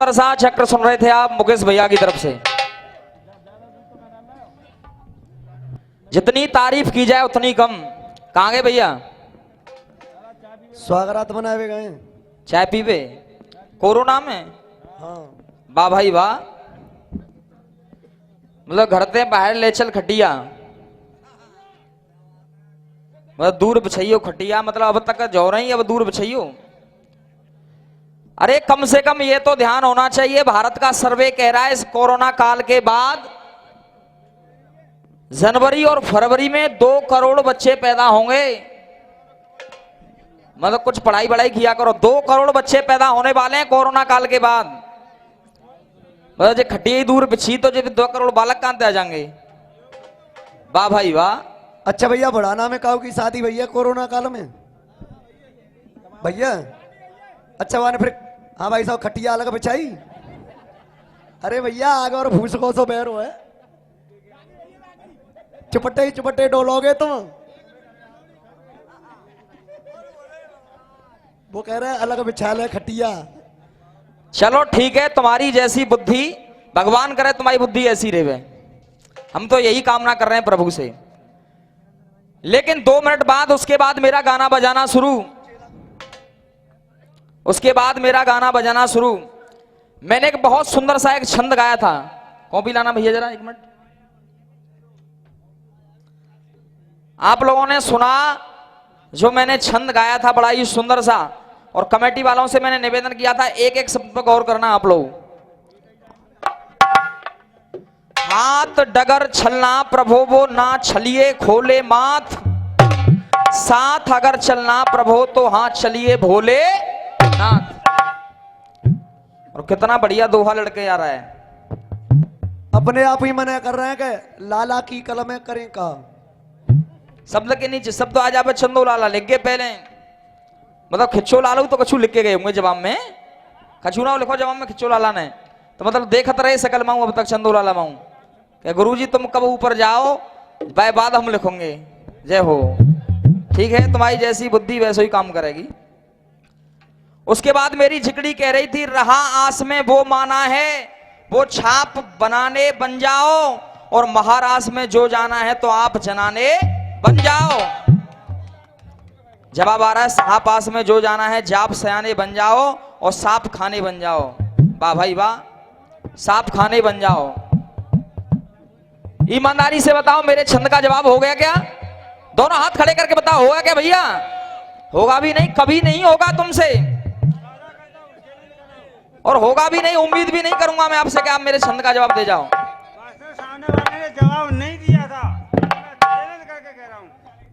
प्रसाद चक्र सुन रहे थे आप मुकेश भैया की तरफ से। जितनी तारीफ की जाए उतनी कम। कहाँ गए भैया? स्वागत बनाए गए चाय पीवे कोरोना में। हाँ वाह भाई वाह, मतलब घर से बाहर ले चल खटिया, मतलब दूर बिछाइयो खटिया, मतलब अब तक जो रही अब दूर बिछाइयो। अरे कम से कम ये तो ध्यान होना चाहिए, भारत का सर्वे कह रहा है इस कोरोना काल के बाद जनवरी और फरवरी में 2 करोड़ बच्चे पैदा होंगे। मतलब कुछ पढ़ाई बढ़ाई किया करो। 2 करोड़ बच्चे पैदा होने वाले हैं कोरोना काल के बाद। मतलब जो खटिया ही दूर बिछी तो जो 2 करोड़ बालक कहां आ जाएंगे। वाह भाई वाह। अच्छा भैया, बुढ़ाना में काऊ की शादी भैया कोरोना काल में भैया। अच्छा वाने फिर हाँ भाई साहब खटिया अलग बिछाई। अरे भैया आगे और भूस को सो बैरो है, चुपट्टे ही चुपट्टे डोलोगे तुम। वो कह रहे हैं अलग बिछा ले खटिया। चलो ठीक है, तुम्हारी जैसी बुद्धि, भगवान करे तुम्हारी बुद्धि ऐसी रहे। हम तो यही कामना कर रहे हैं प्रभु से। लेकिन 2 मिनट बाद उसके बाद मेरा गाना बजाना शुरू। उसके बाद मेरा गाना बजाना शुरू। मैंने एक बहुत सुंदर सा एक छंद गाया था। कॉपी लाना भैया जरा 1 मिनट। आप लोगों ने सुना जो मैंने छंद गाया था, बड़ा ही सुंदर सा। और कमेटी वालों से मैंने निवेदन किया था एक एक शब्द पर गौर करना आप लोग। हाथ डगर छलना प्रभो वो ना छलिए खोले माथ, साथ अगर चलना प्रभो तो हाथ चलिए भोले नाथ। और कितना बढ़िया दोहा लड़के आ रहा है। अपने आप ही मना कर रहे हैं कि लाला की कलम करें का। शब्द के नीचे शब्द आ जावे चंदो लाला लिख गए पहले। मतलब खिच्चो लालू तो कछु लिख के गए होंगे जवाब में। कछु ना लिखो जवाब में खिच्चो लाला ने, तो मतलब देखत रहे सकल माऊ अब तक चंदो लाला माऊ। क्या गुरुजी तुम कब ऊपर जाओ बाय बाद हम लिखेंगे। जय हो। ठीक है, तुम्हारी जैसी बुद्धि वैसे ही काम करेगी। उसके बाद मेरी झिकड़ी कह रही थी रहा आस में वो माना है, वो छाप बनाने बन जाओ, और महाराज में जो जाना है तो आप जनाने बन जाओ। जवाब आ रहा है साहब पास में जो जाना है जाप सयाने बन जाओ और सांप खाने बन जाओ। वाह भाई वाह, सांप खाने बन जाओ। ईमानदारी से बताओ मेरे छंद का जवाब हो गया क्या? दोनों हाथ खड़े करके बताओ होगा क्या भैया? होगा भी नहीं, कभी नहीं होगा तुमसे, और होगा भी नहीं, उम्मीद भी नहीं करूंगा मैं आपसे कि आप मेरे छंद का जवाब दे जाओ। सामने वाले ने जवाब नहीं दिया था, चैलेंज करके कह रहा हूं,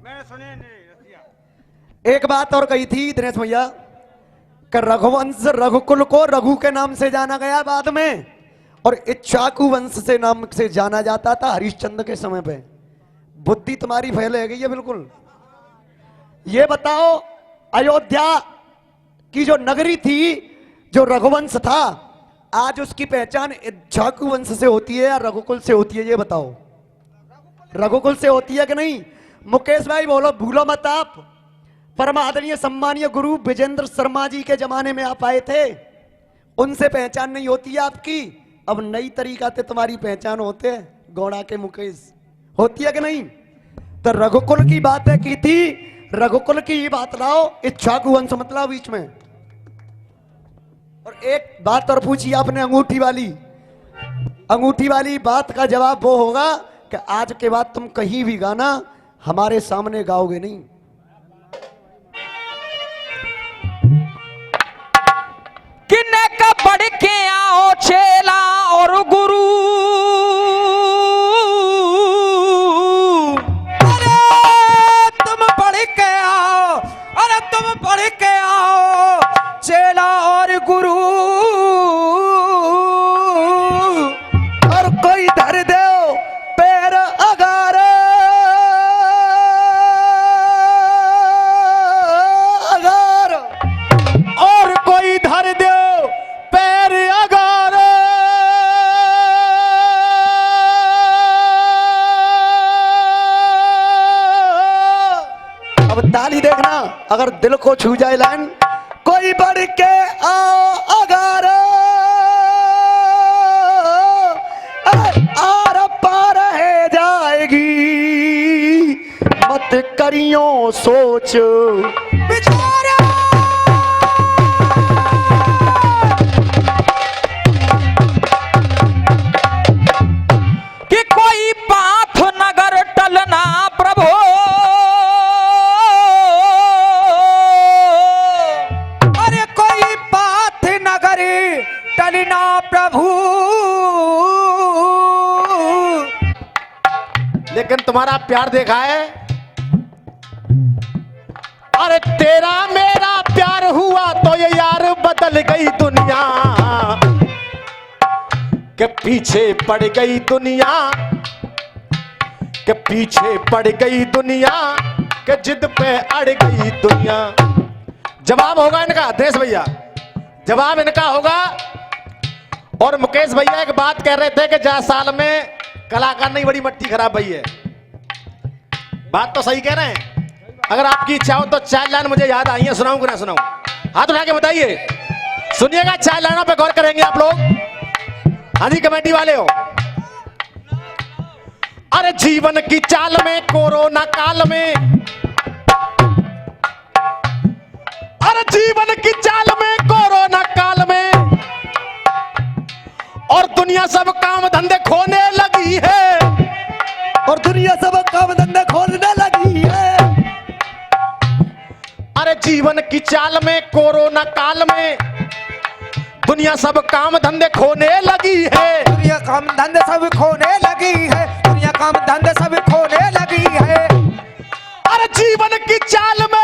मैंने सुने नहीं। एक बात और कही थी दिनेश भैया कि रघुवंश रघुकुल को रघु के नाम से जाना गया बाद में, और इक्ष्वाकु वंश से नाम से जाना जाता था हरिश्चंद्र के समय पे। बुद्धि तुम्हारी फैल गई है बिल्कुल। ये बताओ अयोध्या की जो नगरी थी, जो रघुवंश था, आज उसकी पहचान इक्ष्वाकु वंश से होती है या रघुकुल से होती है? ये बताओ। रघुकुल से होती है कि नहीं? मुकेश भाई बोलो, भूलो मत आप। परम आदरणीय सम्मानीय गुरु विजेंद्र शर्मा जी के जमाने में आप आए थे, उनसे पहचान नहीं होती है आपकी। अब नई तरीका से तुम्हारी पहचान होते हैं गौड़ा के मुकेश, होती है कि नहीं? तो रघुकुल की बातें की थी, रघुकुल की ही बात लाओ, इक्ष्वाकु वंश मतलब बीच में। और एक बात और पूछी आपने अंगूठी वाली। अंगूठी वाली बात का जवाब वो होगा कि आज के बाद तुम कहीं भी गाना हमारे सामने गाओगे नहीं। किन्ने का बढ़ के आओ चेला और गुरु, अरे तुम पढ़ के आओ, अरे तुम पढ़ के आओ चेला और गुरु, और कोई धर दो पैर अगार अगार, और कोई धर दो पैर अगार। अब ताली देखना, अगर दिल को छू जाए लाइन, कोई बढ़ के आओ अगार। करियो सोच। बिचारा कि कोई पाथ नगर टलना प्रभु, अरे कोई पाथ नगरी टलना प्रभु। लेकिन तुम्हारा प्यार देखा है, अरे तेरा मेरा प्यार हुआ तो ये यार बदल गई दुनिया, के पीछे पड़ गई दुनिया, के पीछे पड़ गई दुनिया, के जिद पे अड़ गई दुनिया। जवाब होगा इनका देश भैया, जवाब इनका होगा। और मुकेश भैया एक बात कह रहे थे कि 10 साल में कलाकार नहीं बड़ी मट्टी खराब भई है। बात तो सही कह रहे हैं। अगर आपकी इच्छा हो तो 4 लाइन मुझे याद आई है, सुनाऊं कि ना सुनाऊं? हाथ उठा के बताइए, सुनिएगा। 4 लाइनों पे गौर करेंगे आप लोग। हाँ जी कमेटी वाले हो। अरे जीवन की चाल में कोरोना काल में, अरे जीवन की चाल में कोरोना काल में, और दुनिया सब काम धंधे खोने लगी है, और दुनिया सब काम धंधे खोलने लगी है। अरे जीवन की चाल में कोरोना काल में, दुनिया सब काम धंधे खोने लगी है। दुनिया काम धंधे सब खोने लगी है, दुनिया काम धंधे सब खोने लगी है। अरे जीवन की चाल में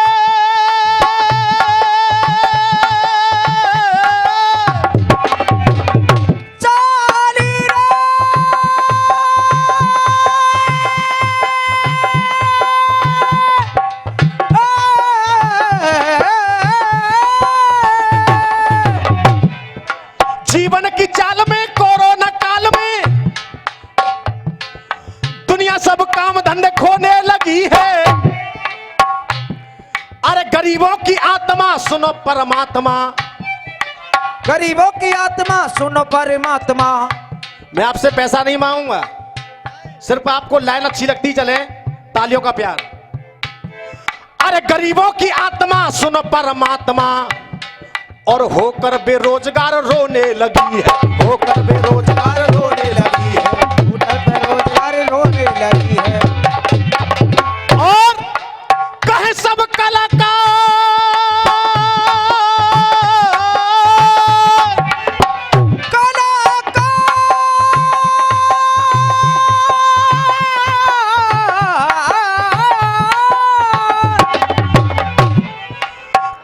चाली रे जीवन की चाल में कोरोना काल में, दुनिया सब काम धंधे खोने लगी है। अरे गरीबों की आत्मा सुनो परमात्मा, गरीबों की आत्मा सुनो परमात्मा। मैं आपसे पैसा नहीं मांगूंगा, सिर्फ आपको लाइन अच्छी लगती चले, तालियों का प्यार। अरे गरीबों की आत्मा सुनो परमात्मा, और होकर बेरोजगार रोने लगी है, होकर बेरोजगार रोने लगी है, होकर बेरोजगार रोने लगी है। और कहे सब कलाकार,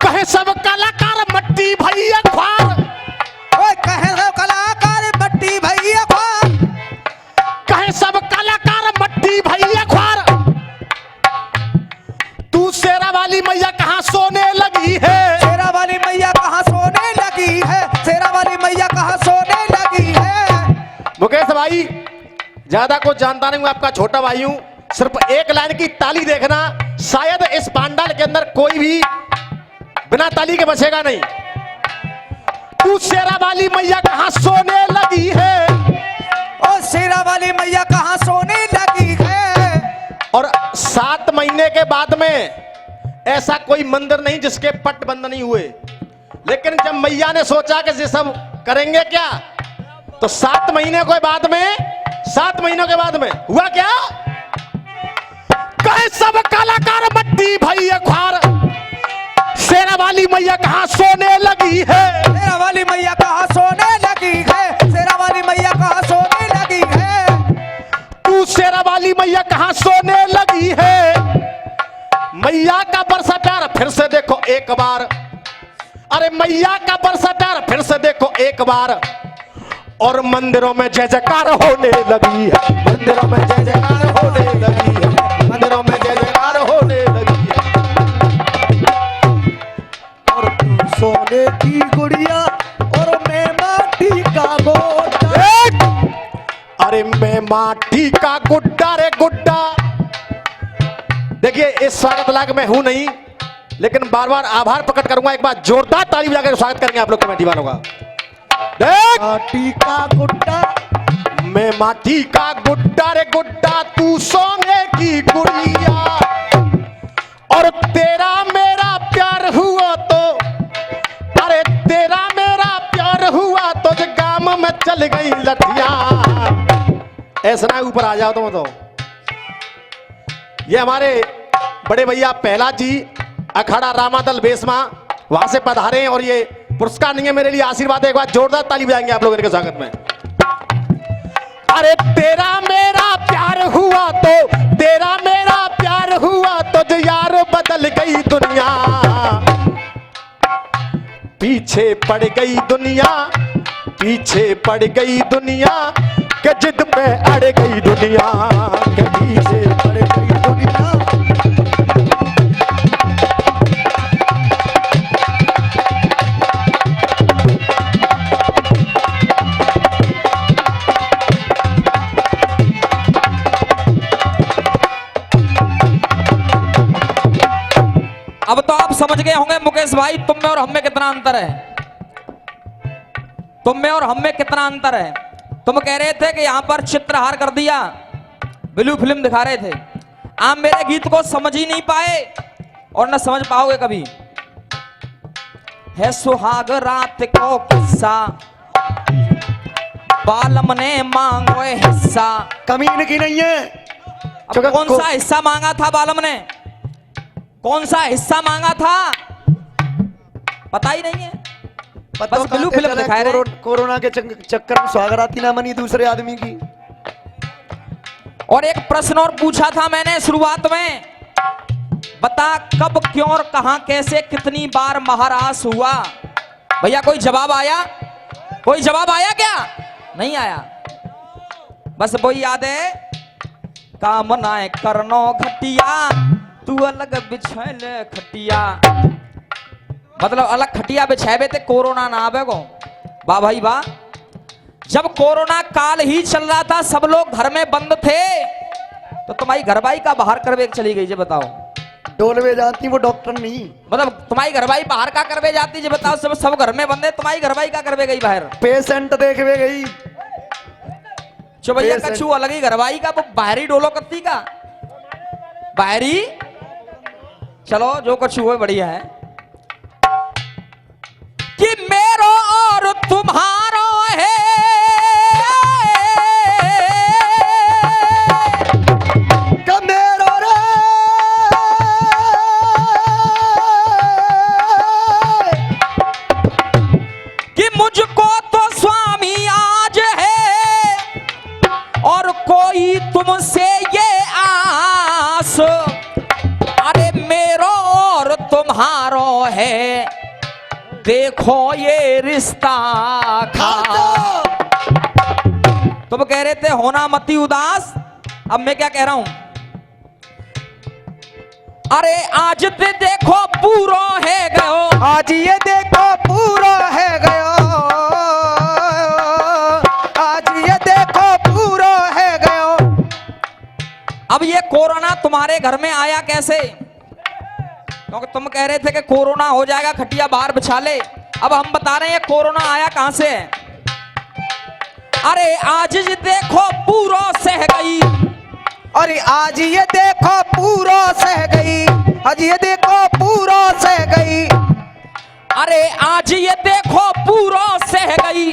कहे सब कलाकार मट्टी भैया ख्वार, ओए कहे सब कलाकार मट्टी भैया ख्वार, कहे सब कलाकार मट्टी भैया ख्वार। तू शेरा वाली मैया कहां सोने लगी है, शेरा वाली मैया कहाँ सोने लगी है, शेरा वाली मैया कहाँ सोने लगी है। मुकेश भाई ज्यादा कुछ जानता नहीं हूं, आपका छोटा भाई हूं। सिर्फ एक लाइन की ताली देखना, शायद इस पांडाल के अंदर कोई भी बिना ताली के बचेगा नहीं। तू शेरा वाली मैया कहां सोने लगी है, और शेरा वाली मैया कहाँ सोने लगी है। और 7 महीने के बाद में ऐसा कोई मंदिर नहीं जिसके पट बंद नहीं हुए। लेकिन जब मैया ने सोचा कि ये सब करेंगे क्या, तो 7 महीने के बाद में, 7 महीनों के बाद में हुआ क्या? कहे सब कलाकार मट्टी भैया ख्वार, शेरा वाली मैया कहां सोने लगी है, शेरा वाली मैया कहाँ सोने लगी है, शेरा वाली मैया कहाँ सोने लगी है। तू शेरा वाली मैया कहां सोने लगी है। मैया का बरसा प्यार फिर से देखो एक बार, अरे मैया का बरसा प्यार फिर से देखो एक बार, और मंदिरों में जय जयकार होने लगी है, मंदिरों में जय जयकार होने लगी है, मंदिरों में जय जयकार होने लगी है। और तू सोने की गुड़िया और मैं माटी का गोटा। अरे मैं माटी का गुड्डा रे गुड्डा। देखिए इस स्वागत लायक मैं हूं नहीं, लेकिन बार बार आभार प्रकट करूंगा। एक बार जोरदार ताली बजाकर स्वागत करेंगे आप लोग कमेटी वालों का। देख माटी का गुड्डा, मैं माटी का गुड्डा रे गुड्डा, तू सोने की गुड़िया। और तेरा मेरा प्यार हुआ तो, अरे तेरा मेरा प्यार हुआ तो जो गांव में चल गई लठिया। ऐसा ना ऊपर आ जाओ तुम तो। ये हमारे बड़े भैया प्रहलाद जी अखाड़ा रामादल बेसमा वहां से पधारे हैं और ये पुरस्कार नहीं है मेरे लिए, आशीर्वाद है। एक बार जोरदार ताली बजाएंगे आप लोगों के स्वागत में। अरे तेरा मेरा प्यार हुआ तो, तेरा मेरा प्यार हुआ तो जो यार बदल गई दुनिया। पीछे पड़ गई दुनिया, पीछे पड़ गई दुनिया के जिद पे अड़ गई दुनिया, के पीछे पड़ गई दुनिया। अब तो आप समझ गए होंगे मुकेश भाई, तुम में और हम में कितना अंतर है। तुम में और हम में कितना अंतर है। तुम कह रहे थे कि यहां पर चित्रहार कर दिया, ब्लू फिल्म दिखा रहे थे। आप मेरे गीत को समझ ही नहीं पाए और न समझ पाओगे कभी। है सुहाग रात को किस्सा, बालम ने मांगो हिस्सा। कमीन की नहीं है। अब कौन सा हिस्सा मांगा था बालम ने, कौन सा हिस्सा मांगा था पता ही नहीं है। बस ब्लू फिल्म दिखाए रहे। कोरोना के चक्कर में स्वागराती ना मनी दूसरे आदमी की। और एक प्रश्न और पूछा था मैंने शुरुआत में, बता कब क्यों और कहां कैसे कितनी बार महारास हुआ। भैया कोई जवाब आया, कोई जवाब आया क्या? नहीं आया। बस वही याद है, कामनाएं करनो घटिया तू अलग बिछैल खटिया। मतलब अलग खटिया बिछावे थे कोरोना ना आवे को। वाह भाई वाह। जब कोरोना काल ही चल रहा था, सब लोग घर में बंद थे, तो तुम्हारी घरवाई का बाहर करवे चली गई, जी बताओ। डोलवे जाती वो डॉक्टर नहीं। मतलब तुम्हारी घरवाई बाहर का करवे जाती, जी बताओ। सब घर में बंद है, तुम्हारी घरवाई का करवे गई बाहर। पेशेंट देखवे गई। चो भैया कछु अलग ही घरवाई का, वो बाहरी डोलो कत्ती का बाहरी। चलो जो कुछ हुआ बढ़िया है। कि मेरो और तुम्हारो है, मेरो रे कि मुझको तो स्वामी आज है और कोई तुमसे ये आस। अरे मेरो और तुम्हारो है, देखो ये रिश्ता खास। तुम कह रहे थे होना मती उदास, अब मैं क्या कह रहा हूं। अरे आज ते देखो पूरो है गयो, आज ये देखो पूरा है गयो, आज ये देखो पूरा है गयो। अब ये कोरोना तुम्हारे घर में आया कैसे? क्योंकि तुम कह रहे थे कि कोरोना हो जाएगा, खटिया बाहर बिछा ले। अब हम बता रहे हैं कोरोना आया कहां से। अरे आज ये देखो पूरो सह गई, अरे आज ये देखो पूरा सह गई, आज ये देखो पूरा सह गई। अरे आज ये देखो पूरो सह गई,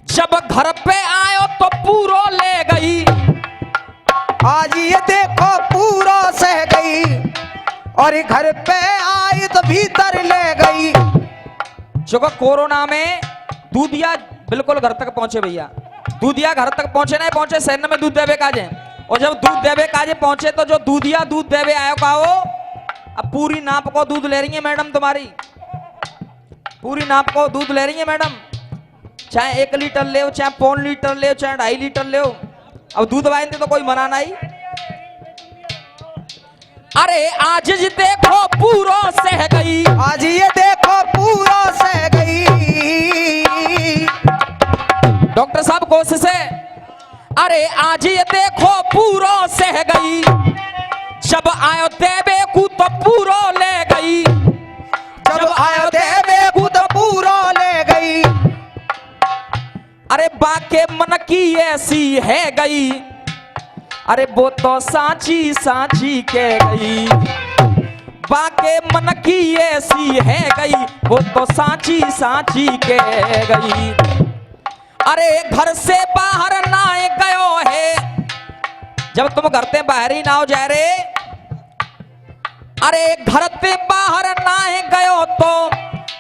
जब घर पे आयो तो पूरो ले गई। आज ये देखो पूरा सह गई और घर पे आई तो भीतर ले गई। जो कोरोना में दूधिया बिल्कुल घर तक पहुंचे भैया, दूधिया घर तक पहुंचे नहीं पहुंचे, शहर में दूध देवे काजे। और जब दूध देवे काजे पहुंचे तो जो दूधिया दूध देवे आयो का वो अब पूरी नाप को दूध ले रही है मैडम, तुम्हारी पूरी नाप को दूध ले रही है मैडम। चाहे 1 लीटर ले, चाहे 1.5 लीटर ले, चाहे 2.5 लीटर ले। अब दूध वाइनते तो कोई मना नहीं। अरे आज ये देखो पूरा सह गई, आज ये देखो पूरा सह गई। डॉक्टर साहब कोशिश है। अरे आज ये देखो पूरा सह गई, जब आयो देवे को तो पूरा ले गई, जब आयो देवे को तो पूरा ले गई। अरे बाके मन की ऐसी है गई, अरे वो तो सांची सांची के गई, बाके मन की ऐसी है गई, वो तो सांची सांची के गई। अरे घर से बाहर ना गयो है, जब तुम घर से बाहर ही ना हो जा रे, अरे घर से बाहर ना गयो तो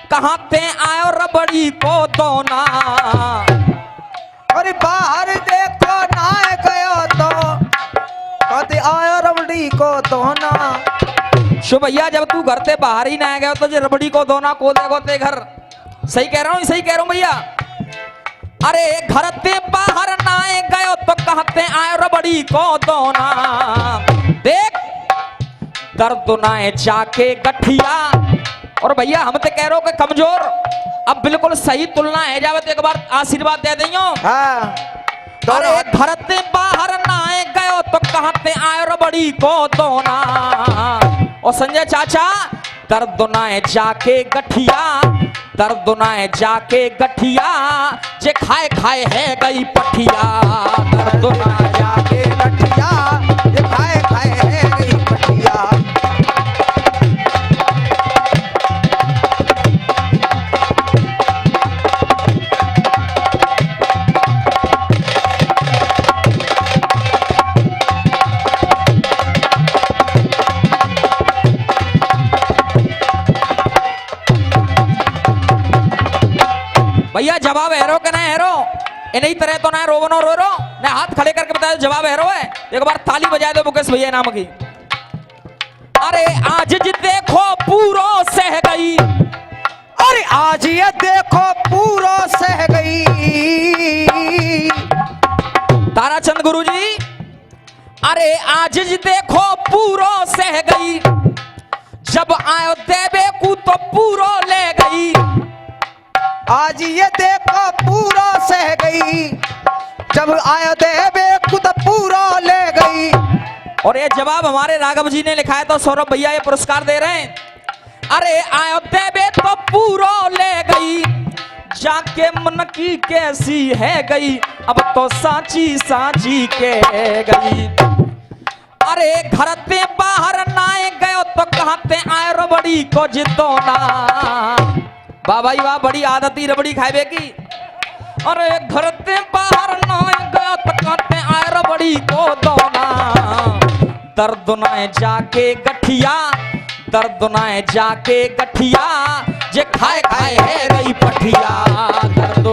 कहाँ ते आयो रबड़ी को दोना। अरे बाहर देखो ना गयो तो कहते आयो रबड़ी को दोना। शो भैया जब तू घर से बाहर ही ना गया तो जे रबड़ी को दोना को देगो ते घर। सही कह रहा हूँ, सही कह रहा हूँ भैया। अरे घर से बाहर ना गयो तो कहते आयो रबड़ी को दोना। देख दर्द ना जाके गठिया, और भैया हम तो कह रहे हो कि कमजोर, अब बिल्कुल सही तुलना है जावे तो एक बार आशीर्वाद दे दियो। हाँ अरे घर से बाहर ना गयो तो कहते आयो रबड़ी को दोना। और संजय चाचा दर्द ना जाके गठिया, दर्द ना जाके गठिया, जे खाए खाए है गई पठिया। दर्द ना जाके गठिया, ये खाए खाए है गई पठिया। भैया जवाब हैरो के ना हैरो, इन्हीं तरह तो ना रोवनो रो रो ना, हाथ खड़े करके बताया जवाब हैरो है। एक बार ताली बजा दो मुकेश भैया नाम की। अरे आज जी देखो पूरो सह गई, अरे आज ये देखो पूरो सह गई। ताराचंद गुरुजी अरे आज जी देखो पूरो सह गई, जब आयो देवे को तो पूरो ले गई। आज ये देखो पूरा सह गई, जब आयो देवे खुद पूरा ले गई। और ये जवाब हमारे राघव जी ने लिखा है, तो सौरभ भैया ये पुरस्कार दे रहे हैं। अरे आयो देवे तो पूरा ले गई, जाके मन की कैसी है गई, अब तो सांची सांची के गई। अरे घर से बाहर ना गयो तो कहते आयो रबड़ी को जितोना। वाह भाई वाह, बड़ी आदत ही रबड़ी खाए की। अरे घर से बाहर ना गया तो कहते आए रबड़ी को दोना। दर्द ना जाके गठिया, दर्द ना जाके गठिया, जे खाए खाए है गई पठिया। दर्द